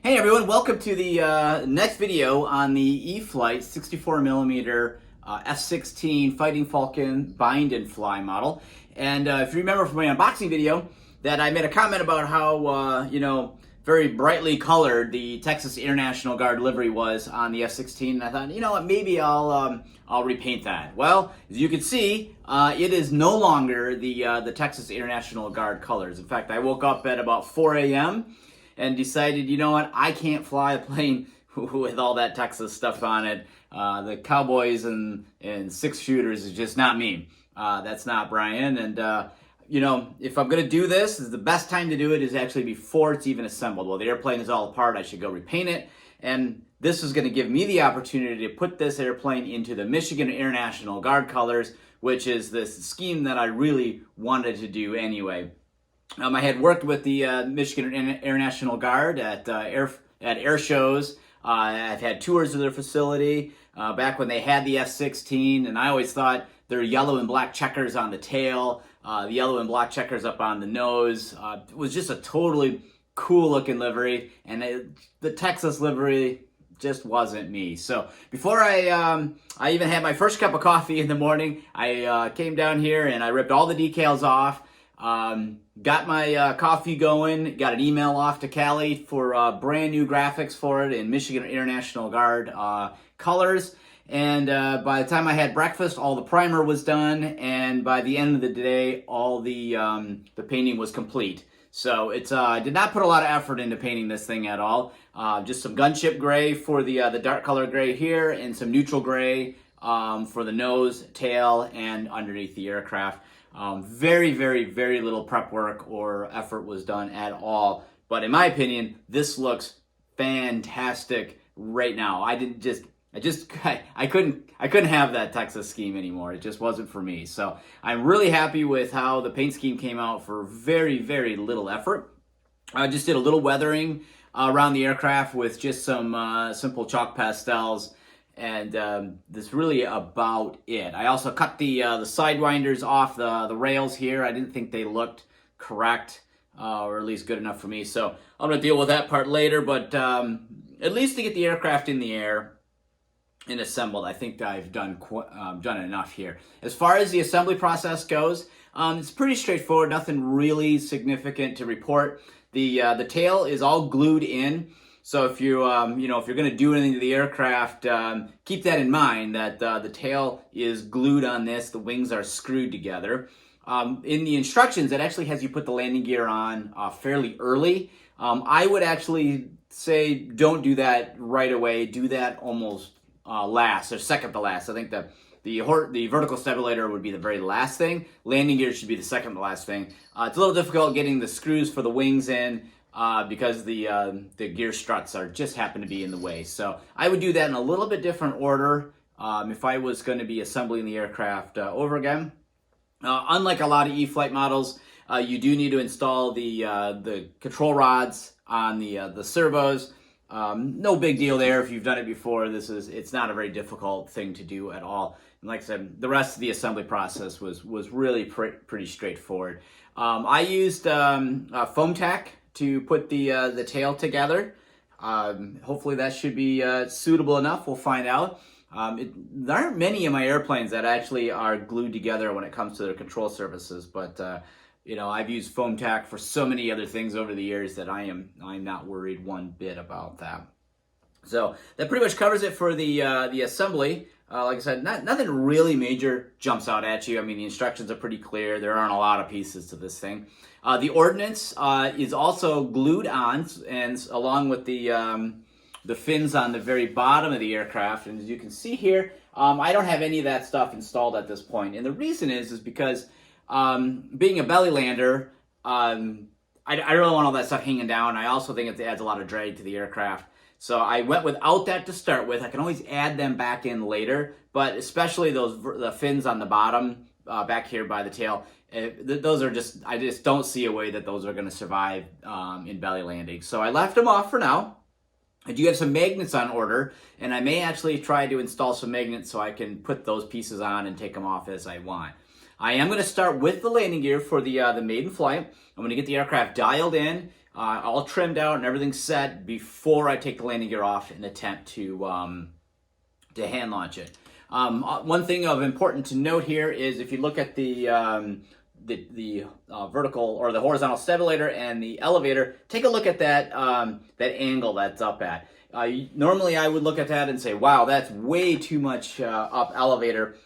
Hey everyone, welcome to the next video on the E-Flite 64mm F-16 Fighting Falcon bind and fly model. And if you remember from my unboxing video that I made a comment about how, very brightly colored the Texas International Guard livery was on the F-16, and I thought, you know what, maybe I'll repaint that. Well, as you can see, it is no longer the Texas International Guard colors. In fact, I woke up at about 4 a.m. and decided, you know what, I can't fly a plane with all that Texas stuff on it. The cowboys and six shooters is just not me. That's not Brian. And, if I'm going to do this, the best time to do it is actually before it's even assembled. While the airplane is all apart, I should go repaint it. And this is going to give me the opportunity to put this airplane into the Michigan International Guard colors, which is this scheme that I really wanted to do anyway. I had worked with the Michigan International Guard at air shows. I've had tours of their facility back when they had the F-16, and I always thought their yellow and black checkers on the tail, the yellow and black checkers up on the nose, it was just a totally cool looking livery, and the Texas livery just wasn't me. So before I even had my first cup of coffee in the morning, I came down here and I ripped all the decals off. Got my coffee going, got an email off to Callie for brand new graphics for it in Michigan International Guard colors. And by the time I had breakfast, all the primer was done, and by the end of the day, all the painting was complete. So it's I did not put a lot of effort into painting this thing at all. Just some gunship gray for the dark color gray here, and some neutral gray for the nose, tail, and underneath the aircraft. Very, very, very little prep work or effort was done at all. But in my opinion, this looks fantastic right now. I couldn't have that Texas scheme anymore. It just wasn't for me. So I'm really happy with how the paint scheme came out for very, very little effort. I just did a little weathering around the aircraft with just some simple chalk pastels. And that's really about it. I also cut the sidewinders off the rails here. I didn't think they looked correct, or at least good enough for me. So I'm going to deal with that part later. But at least to get the aircraft in the air and assembled, I think I've done enough here. As far as the assembly process goes, it's pretty straightforward. Nothing really significant to report. The tail is all glued in. So if you if you're going to do anything to the aircraft, keep that in mind that the tail is glued on this. The wings are screwed together. In the instructions, it actually has you put the landing gear on fairly early. I would actually say don't do that right away. Do that almost last or second to last. I think the vertical stabilizer would be the very last thing. Landing gear should be the second to last thing. It's a little difficult getting the screws for the wings in. Because the gear struts just happen to be in the way. So I would do that in a little bit different order if I was going to be assembling the aircraft over again. Unlike a lot of E-Flite models, you do need to install the control rods on the servos. No big deal there if you've done it before. It's not a very difficult thing to do at all. And like I said, the rest of the assembly process was really pretty straightforward. I used foam tack to put the tail together. Hopefully that should be suitable enough. We'll find out. There aren't many of my airplanes that actually are glued together when it comes to their control surfaces, but I've used foam tack for so many other things over the years that I'm not worried one bit about that. So that pretty much covers it for the assembly. Like I said, nothing really major jumps out at you. I mean, the instructions are pretty clear. There aren't a lot of pieces to this thing. The ordnance is also glued on, and along with the fins on the very bottom of the aircraft. And as you can see here, I don't have any of that stuff installed at this point. And the reason is because being a belly lander, I really want all that stuff hanging down. I also think it adds a lot of drag to the aircraft. So I went without that to start with. I can always add them back in later, but especially the fins on the bottom back here by the tail, those are I just don't see a way that those are going to survive in belly landing. So I left them off for now. I do have some magnets on order, and I may actually try to install some magnets so I can put those pieces on and take them off as I want. I am going to start with the landing gear for the maiden flight. I'm going to get the aircraft dialed in, all trimmed out and everything set before I take the landing gear off and attempt to hand launch it. One thing of important to note here is if you look at the vertical or the horizontal stabilator and the elevator, take a look at that that angle that's up at. Normally I would look at that and say, wow, that's way too much up elevator.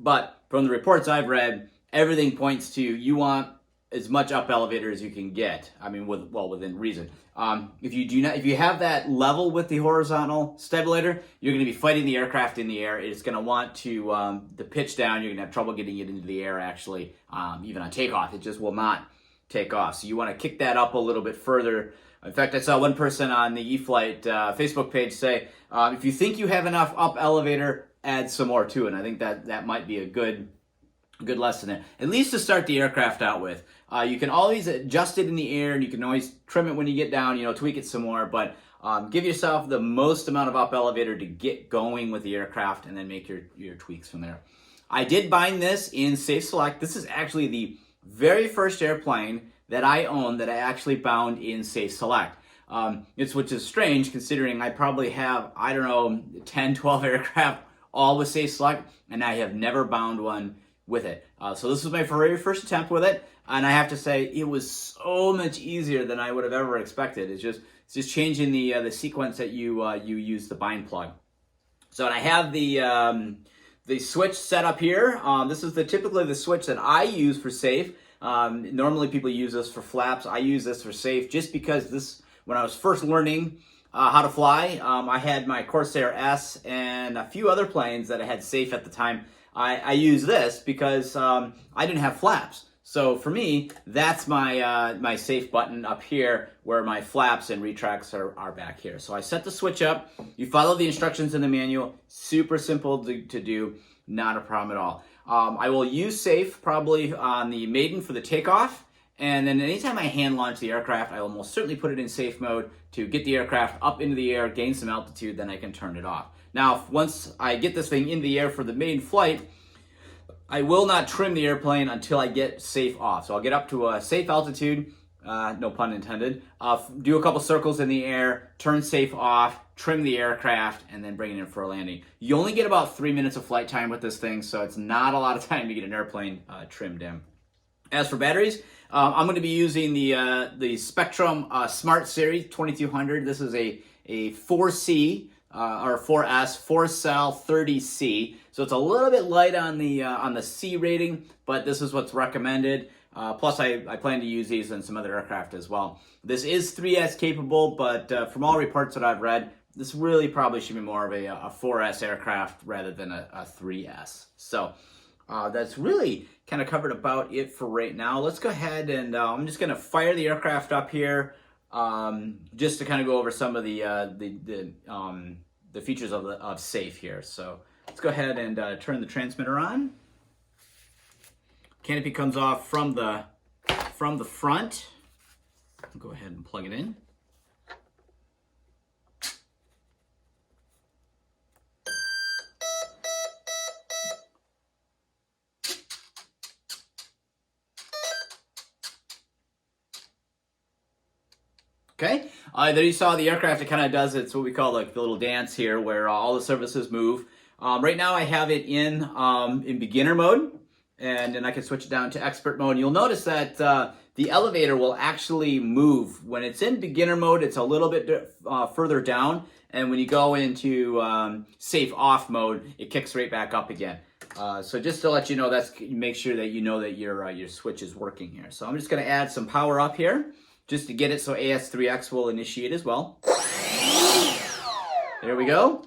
But from the reports I've read, everything points to you want as much up elevator as you can get. I mean, within reason. If you have that level with the horizontal stabilator, you're going to be fighting the aircraft in the air. It's going to want to the pitch down. You're going to have trouble getting it into the air. Actually, even on takeoff, it just will not take off. So you want to kick that up a little bit further. In fact, I saw one person on the E-Flite Facebook page say, if you think you have enough up elevator, add some more to it. And I think that might be a good lesson there, at least to start the aircraft out with. You can always adjust it in the air, and you can always trim it when you get down, tweak it some more, but give yourself the most amount of up elevator to get going with the aircraft, and then make your tweaks from there. I did bind this in SAFE Select. This is actually the very first airplane that I own that I actually bound in SAFE Select. Which is strange considering I probably have, 10, 12 aircraft all with SAFE Select, and I have never bound one with it. So this was my very first attempt with it, and I have to say it was so much easier than I would have ever expected. It's just changing the sequence that you use the bind plug. So I have the switch set up here. This is typically the switch that I use for SAFE. Normally people use this for flaps. I use this for SAFE just because when I was first learning how to fly, I had my Corsair S and a few other planes that I had SAFE at the time. I use this because I didn't have flaps. So for me, that's my SAFE button up here where my flaps and retracts are back here. So I set the switch up. You follow the instructions in the manual. Super simple to do. Not a problem at all. I will use SAFE probably on the maiden for the takeoff. And then anytime I hand launch the aircraft, I will most certainly put it in SAFE mode to get the aircraft up into the air, gain some altitude, then I can turn it off. Now, once I get this thing in the air for the maiden flight, I will not trim the airplane until I get SAFE off. So I'll get up to a safe altitude, no pun intended, do a couple circles in the air, turn SAFE off, trim the aircraft, and then bring it in for a landing. You only get about 3 minutes of flight time with this thing, so it's not a lot of time to get an airplane trimmed in. As for batteries, I'm going to be using the Spectrum Smart Series 2200. This is a 4C or 4S 4-cell 30C. So it's a little bit light on the C rating, but this is what's recommended. Plus, I plan to use these in some other aircraft as well. This is 3S capable, but from all reports that I've read, this really probably should be more of a 4S aircraft rather than a 3S. So that's really kind of covered about it for right now. Let's go ahead and I'm just going to fire the aircraft up here just to kind of go over some of the features of SAFE here. So let's go ahead and turn the transmitter on. Canopy comes off from the front. I'll go ahead and plug it in. Okay, there you saw the aircraft. It kind of does, it's what we call like the little dance here where all the surfaces move. Right now I have it in beginner mode, and then I can switch it down to expert mode. You'll notice that the elevator will actually move. When it's in beginner mode, it's a little bit further down, and when you go into SAFE off mode, it kicks right back up again. So just to let you know, make sure that you know that your switch is working here. So I'm just going to add some power up here, just to get it so AS3X will initiate as well. There we go.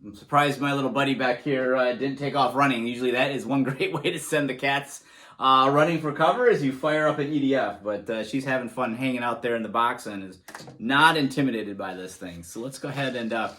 I'm surprised my little buddy back here didn't take off running. Usually that is one great way to send the cats running for cover is you fire up an EDF. But she's having fun hanging out there in the box and is not intimidated by this thing. So let's go ahead and... so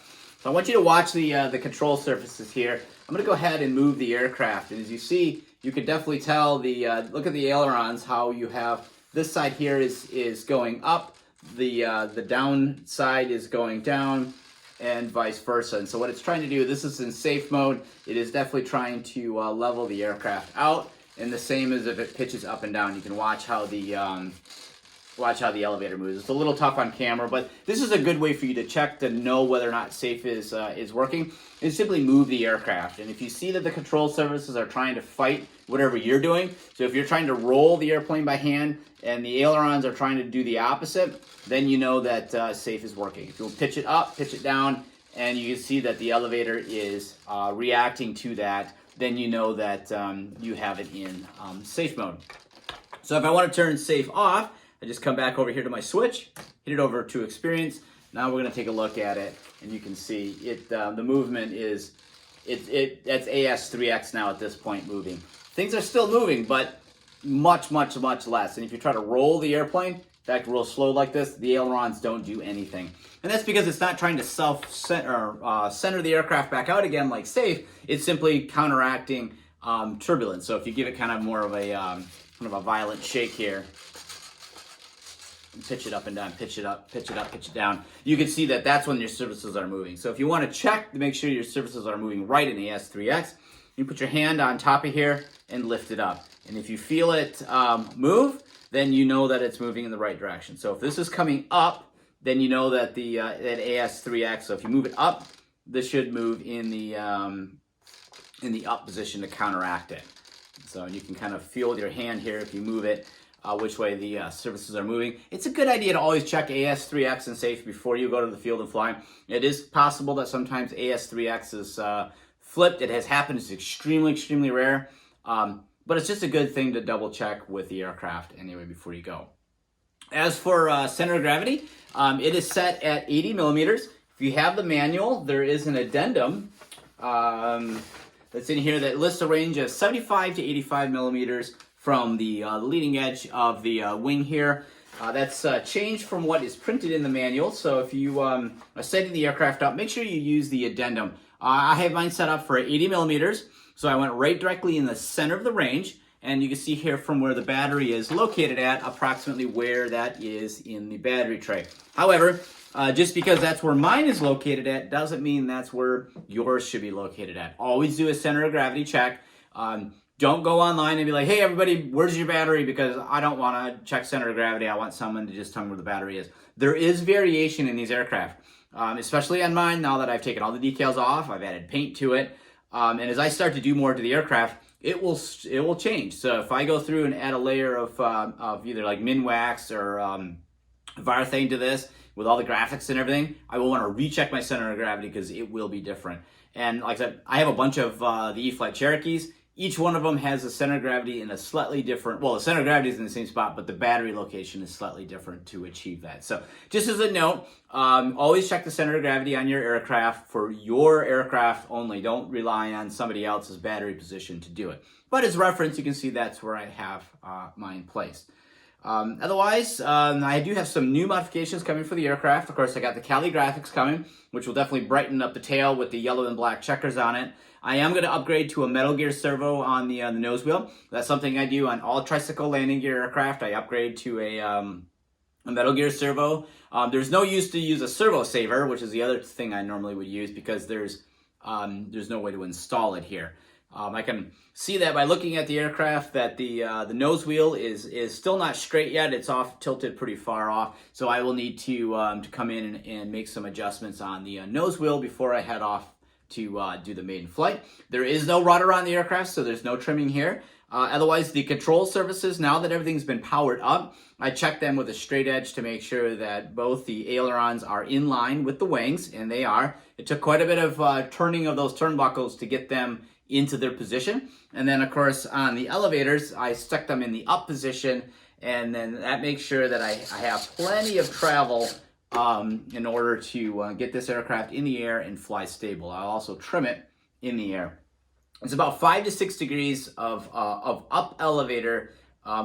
I want you to watch the control surfaces here. I'm going to go ahead and move the aircraft. And as you see, you can definitely tell look at the ailerons, how you have... This side here is going up, the down side is going down, and vice versa. And so what it's trying to do, this is in SAFE mode, it is definitely trying to level the aircraft out. and the same as if it pitches up and down. You can watch how the elevator moves. It's a little tough on camera, but this is a good way for you to check to know whether or not SAFE is working. And simply move the aircraft. And if you see that the control surfaces are trying to fight whatever you're doing, so if you're trying to roll the airplane by hand and the ailerons are trying to do the opposite, then you know that SAFE is working. If you'll pitch it up, pitch it down, and you can see that the elevator is reacting to that, then you know that you have it in SAFE mode. So if I want to turn SAFE off, I just come back over here to my switch, hit it over to experience. Now we're going to take a look at it, and you can see it. The movement is that's AS3X now at this point moving. Things are still moving, but much less. And if you try to roll the airplane, in fact, real slow like this, the ailerons don't do anything. And that's because it's not trying to center the aircraft back out again like SAFE. It's simply counteracting turbulence. So if you give it kind of more of a kind of a violent shake here, pitch it up and down, pitch it up, pitch it up, pitch it down, you can see that that's when your surfaces are moving. So if you want to check to make sure your surfaces are moving right in AS3X, you put your hand on top of here and lift it up. And if you feel it move, then you know that it's moving in the right direction. So if this is coming up, then you know that the that AS3X, so if you move it up, this should move in the up position to counteract it. So you can kind of feel with your hand here if you move it, which way the surfaces are moving. It's a good idea to always check AS3X and SAFE before you go to the field and fly. It is possible that sometimes AS3X is flipped. It has happened. It's extremely rare. But it's just a good thing to double check with the aircraft anyway before you go. As for center of gravity, it is set at 80 millimeters. If you have the manual, there is an addendum that's in here that lists a range of 75 to 85 millimeters from the leading edge of the wing here. That's changed from what is printed in the manual. So if you are setting the aircraft up, make sure you use the addendum. I have mine set up for 80 millimeters. So I went right directly in the center of the range, and you can see here from where the battery is located at, approximately where that is in the battery tray. However, just because that's where mine is located at doesn't mean that's where yours should be located at. Always do a center of gravity check. Don't go online and be like, hey everybody, where's your battery? Because I don't want to check center of gravity. I want someone to just tell me where the battery is. There is variation in these aircraft, especially on mine. Now that I've taken all the decals off, I've added paint to it. And as I start to do more to the aircraft, it will change. So if I go through and add a layer of either like Minwax or Varthane to this with all the graphics and everything, I will want to recheck my center of gravity because it will be different. And like I said, I have a bunch of the E-Flite Cherokees. Each one of them has a center of gravity in a slightly different, well, the center of gravity is in the same spot, but the battery location is slightly different to achieve that. So just as a note, always check the center of gravity on your aircraft for your aircraft only. Don't rely on somebody else's battery position to do it. But as reference, you can see that's where I have mine placed. Otherwise, I do have some new modifications coming for the aircraft. Of course, I got the Cali graphics coming, which will definitely brighten up the tail with the yellow and black checkers on it. I am going to upgrade to a metal gear servo on the nose wheel. That's something I do on all tricycle landing gear aircraft. I upgrade to a metal gear servo. There's no use to use a servo saver, which is the other thing I normally would use because there's no way to install it here. I can see that by looking at the aircraft that the nose wheel is still not straight yet. It's off, tilted pretty far off. So I will need to come in and make some adjustments on the nose wheel before I head off to do the maiden flight. There is no rudder on the aircraft, so there's no trimming here. Otherwise, the control surfaces, now that everything's been powered up, I check them with a straight edge to make sure that both the ailerons are in line with the wings, and they are. It took quite a bit of turning of those turnbuckles to get them into their position. And then, of course, on the elevators, I stuck them in the up position, and then that makes sure that I have plenty of travel in order to get this aircraft in the air and fly stable. I'll also trim it in the air. It's about 5 to 6 degrees of up elevator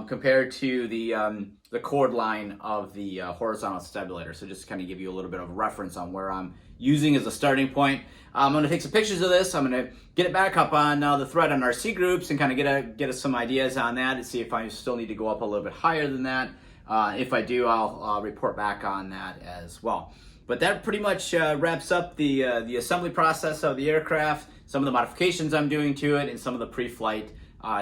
compared to the chord line of the horizontal stabulator. So just to kind of give you a little bit of reference on where I'm using as a starting point. I'm going to take some pictures of this. I'm going to get it back up on the thread on RC groups and kind of get us some ideas on that and see if I still need to go up a little bit higher than that. If I do, I'll report back on that as well. But that pretty much wraps up the assembly process of the aircraft, some of the modifications I'm doing to it, and some of the pre-flight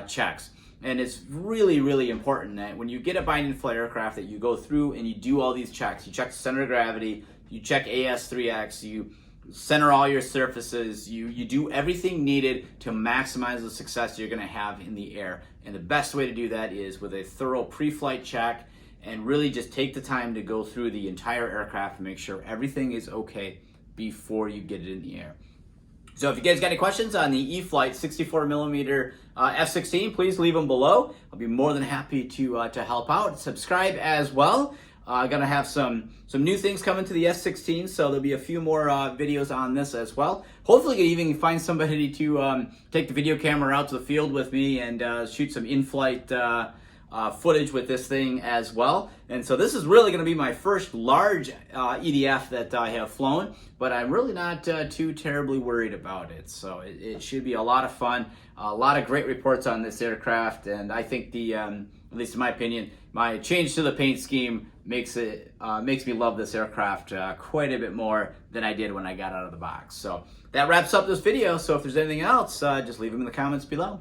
checks. And it's really, really important that when you get a bind and flight aircraft that you go through and you do all these checks. You check the center of gravity, you check AS3X, you center all your surfaces, you do everything needed to maximize the success you're going to have in the air. And the best way to do that is with a thorough pre-flight check, and really just take the time to go through the entire aircraft and make sure everything is okay before you get it in the air. So if you guys got any questions on the E-Flite 64mm F-16, please leave them below. I'll be more than happy to help out. Subscribe as well. Gonna have some new things coming to the S-16, so there'll be a few more videos on this as well. Hopefully, you can even find somebody to take the video camera out to the field with me and shoot some in-flight footage with this thing as well. And so this is really going to be my first large EDF that I have flown, but I'm really not too terribly worried about it. So it should be a lot of fun, a lot of great reports on this aircraft, and I think the at least in my opinion, my change to the paint scheme makes me love this aircraft quite a bit more than I did when I got out of the box. So that wraps up this video. So if there's anything else, just leave them in the comments below.